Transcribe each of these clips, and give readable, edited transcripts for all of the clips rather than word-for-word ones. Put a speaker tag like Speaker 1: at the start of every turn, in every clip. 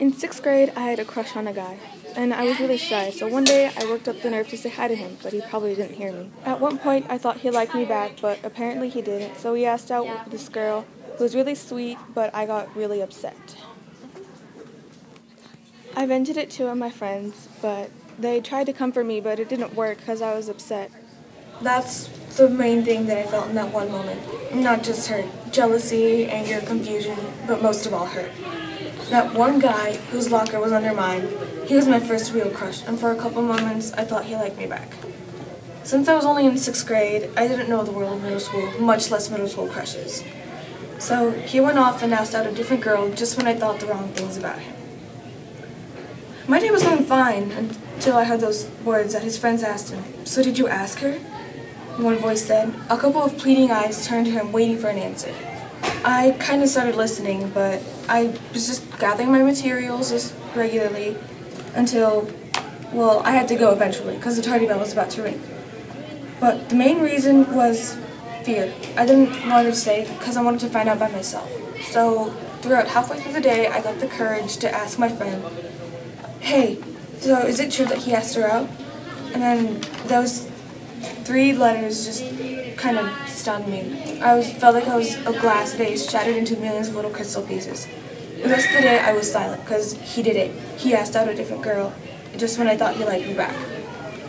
Speaker 1: In 6th grade, I had a crush on a guy, and I was really shy, so one day I worked up the nerve to say hi to him, but he probably didn't hear me. At one point, I thought he liked me back, but apparently he didn't, so he asked out with this girl who was really sweet, but I got really upset. I vented it to my friends, but they tried to comfort me, but it didn't work because I was upset. That's the main thing that I felt in that one moment. Not just hurt, jealousy, anger, confusion, but most of all hurt. That one guy whose locker was under mine, he was my first real crush, and for a couple moments I thought he liked me back. Since I was only in 6th grade, I didn't know the world of middle school, much less middle school crushes. So he went off and asked out a different girl just when I thought the wrong things about him. My day was going fine until I heard those words that his friends asked him, "So did you ask her?" One voice said. A couple of pleading eyes turned to him, waiting for an answer. I kind of started listening, but I was just gathering my materials just regularly until, well, I had to go eventually because the tardy bell was about to ring. But the main reason was fear. I didn't want to stay because I wanted to find out by myself. So throughout halfway through the day, I got the courage to ask my friend, "Hey, so is it true that he asked her out?" And then those 3 letters just kind of stunned me. Felt like I was a glass vase shattered into millions of little crystal pieces. The rest of the day I was silent because he did it. He asked out a different girl just when I thought he liked me back.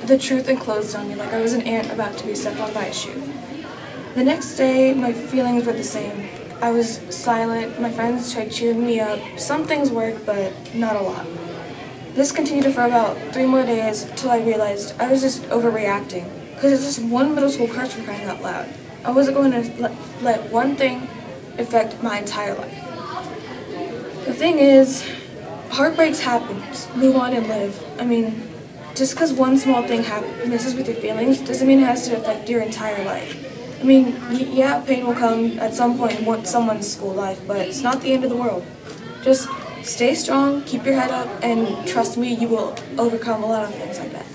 Speaker 1: The truth enclosed on me like I was an ant about to be stepped on by a shoe. The next day my feelings were the same. I was silent, my friends tried cheering me up. Some things worked, but not a lot. This continued for about 3 more days till I realized I was just overreacting. Because it's just one middle school crush for crying out loud. I wasn't going to let one thing affect my entire life. The thing is, heartbreaks happen. Just move on and live. I mean, just because one small thing messes with your feelings doesn't mean it has to affect your entire life. I mean, yeah, pain will come at some point in someone's school life, but it's not the end of the world. Just stay strong, keep your head up, and trust me, you will overcome a lot of things like that.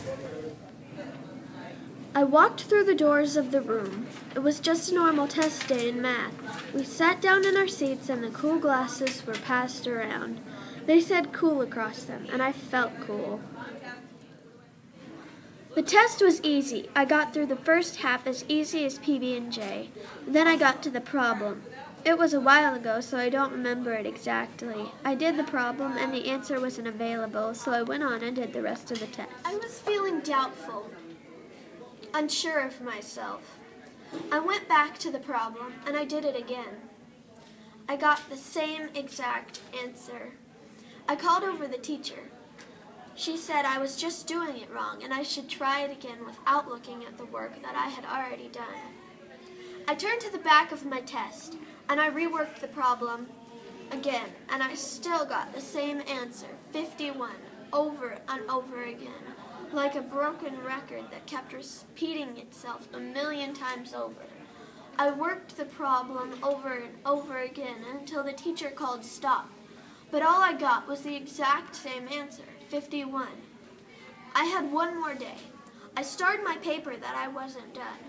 Speaker 2: I walked through the doors of the room. It was just a normal test day in math. We sat down in our seats and the cool glasses were passed around. They said cool across them, and I felt cool. The test was easy. I got through the first half as easy as PB&J. Then I got to the problem. It was a while ago, so I don't remember it exactly. I did the problem, and the answer wasn't available, so I went on and did the rest of the test. I was feeling doubtful, unsure of myself. I went back to the problem, and I did it again. I got the same exact answer. I called over the teacher. She said I was just doing it wrong, and I should try it again without looking at the work that I had already done. I turned to the back of my test, and I reworked the problem again, and I still got the same answer, 51, over and over again, like a broken record that kept repeating itself a million times over. I worked the problem over and over again until the teacher called stop, but all I got was the exact same answer, 51. I had one more day. I starred my paper that I wasn't done.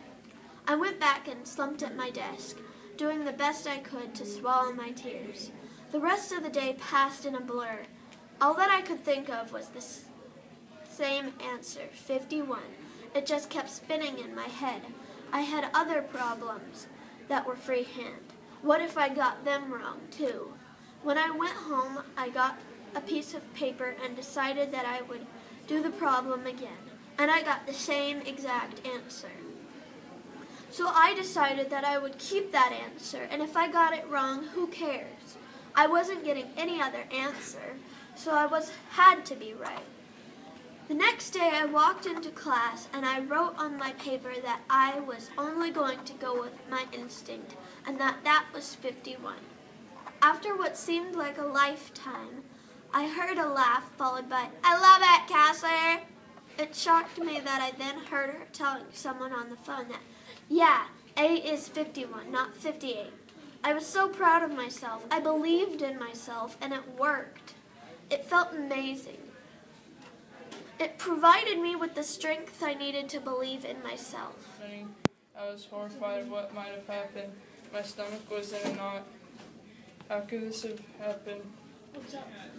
Speaker 2: I went back and slumped at my desk, doing the best I could to swallow my tears. The rest of the day passed in a blur. All that I could think of was the same answer, 51. It just kept spinning in my head. I had other problems that were freehand. What if I got them wrong, too? When I went home, I got a piece of paper and decided that I would do the problem again. And I got the same exact answer. So I decided that I would keep that answer, and if I got it wrong, who cares? I wasn't getting any other answer, so I had to be right. The next day I walked into class and I wrote on my paper that I was only going to go with my instinct, and that was 51. After what seemed like a lifetime, I heard a laugh followed by, "I love it, Cassie!" It shocked me that I then heard her telling someone on the phone that, yeah, A is 51, not 58. I was so proud of myself. I believed in myself, and it worked. It felt amazing. It provided me with the strength I needed to believe in myself.
Speaker 3: I was horrified of what might have happened. My stomach was in a knot. How could this have happened?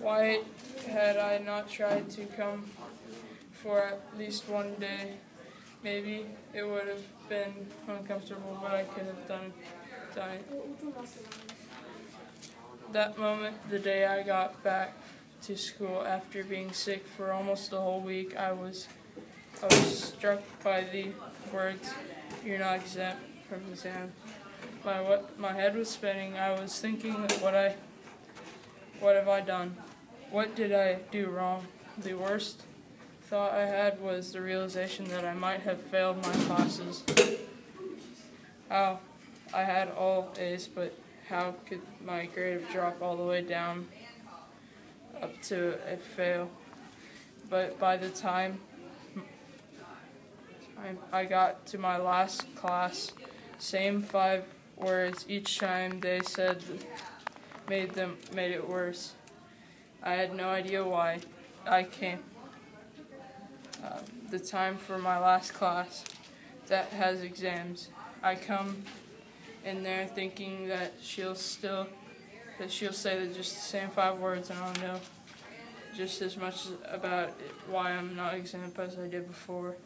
Speaker 3: Why had I not tried to come for at least one day? Maybe it would have been uncomfortable, but I could have done it. That moment, the day I got back to school after being sick for almost a whole week, I was struck by the words, "You're not exempt from exam." My head was spinning. I was thinking, what have I done? What did I do wrong? The worst thought I had was the realization that I might have failed my classes. How I had all A's, but how could my grade drop all the way down up to a fail? But by the time I got to my last class, same 5 words each time they said made it worse. I had no idea why. I came the time for my last class that has exams. I come in there thinking that she'll say that just the same 5 words, and I'll know just as much about why I'm not exempt as I did before.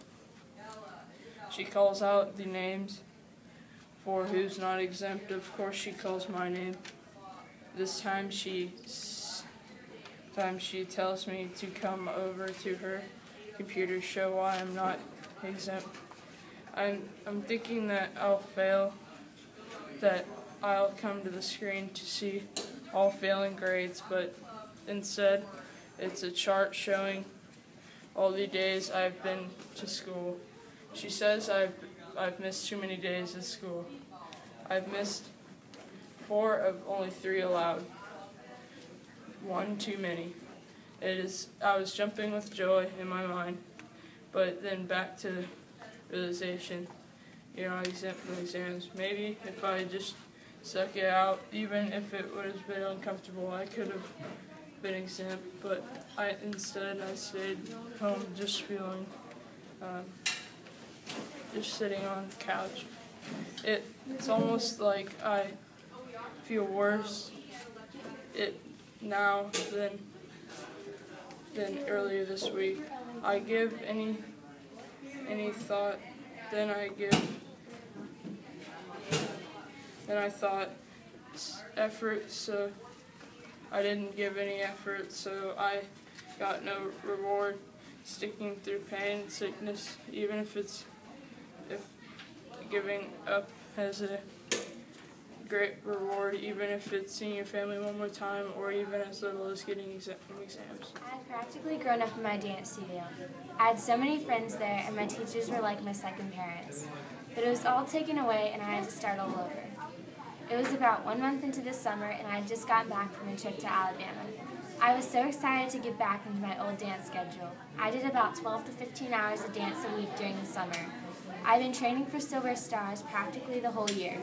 Speaker 3: She calls out the names for who's not exempt. Of course, she calls my name. This time she tells me to come over to her computer, show why I'm not exempt. I'm thinking that I'll fail, that I'll come to the screen to see all failing grades, but instead it's a chart showing all the days I've been to school. She says I've missed too many days at school. I've missed 4 of only 3 allowed. 1 too many. I was jumping with joy in my mind, but then back to the realization, you're not exempt from exams. Maybe if I just stuck it out, even if it would have been uncomfortable, I could have been exempt, but instead I stayed home just feeling, just sitting on the couch. It's almost like I feel worse now than earlier this week. I give any thought, then I thought effort, so I didn't give any effort, so I got no reward. Sticking through pain and sickness, even if giving up has a great reward, even if it's seeing your family one more time, or even as little as getting exempt from exams.
Speaker 4: I had practically grown up in my dance studio. I had so many friends there, and my teachers were like my second parents. But it was all taken away, and I had to start all over. It was about 1 month into the summer, and I had just gotten back from a trip to Alabama. I was so excited to get back into my old dance schedule. I did about 12 to 15 hours of dance a week during the summer. I've been training for Silver Stars practically the whole year.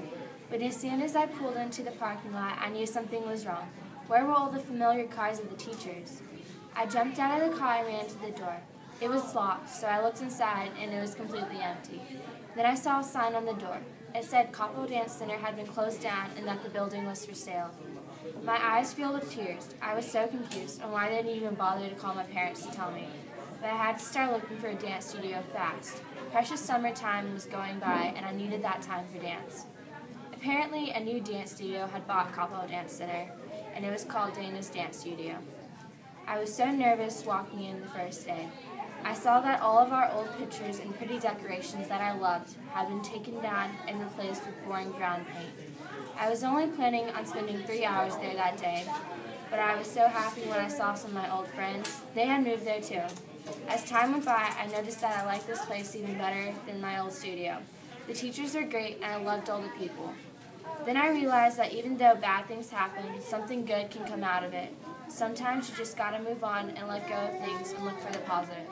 Speaker 4: But as soon as I pulled into the parking lot, I knew something was wrong. Where were all the familiar cars of the teachers? I jumped out of the car and ran to the door. It was locked, so I looked inside, and it was completely empty. Then I saw a sign on the door. It said Coppell Dance Center had been closed down and that the building was for sale. My eyes filled with tears. I was so confused on why they didn't even bother to call my parents to tell me. But I had to start looking for a dance studio fast. Precious summertime was going by, and I needed that time for dance. Apparently, a new dance studio had bought Coppell Dance Center, and it was called Dana's Dance Studio. I was so nervous walking in the first day. I saw that all of our old pictures and pretty decorations that I loved had been taken down and replaced with boring brown paint. I was only planning on spending 3 hours there that day, but I was so happy when I saw some of my old friends. They had moved there too. As time went by, I noticed that I liked this place even better than my old studio. The teachers were great, and I loved all the people. Then I realized that even though bad things happen, something good can come out of it. Sometimes you just gotta move on and let go of things and look for the positive.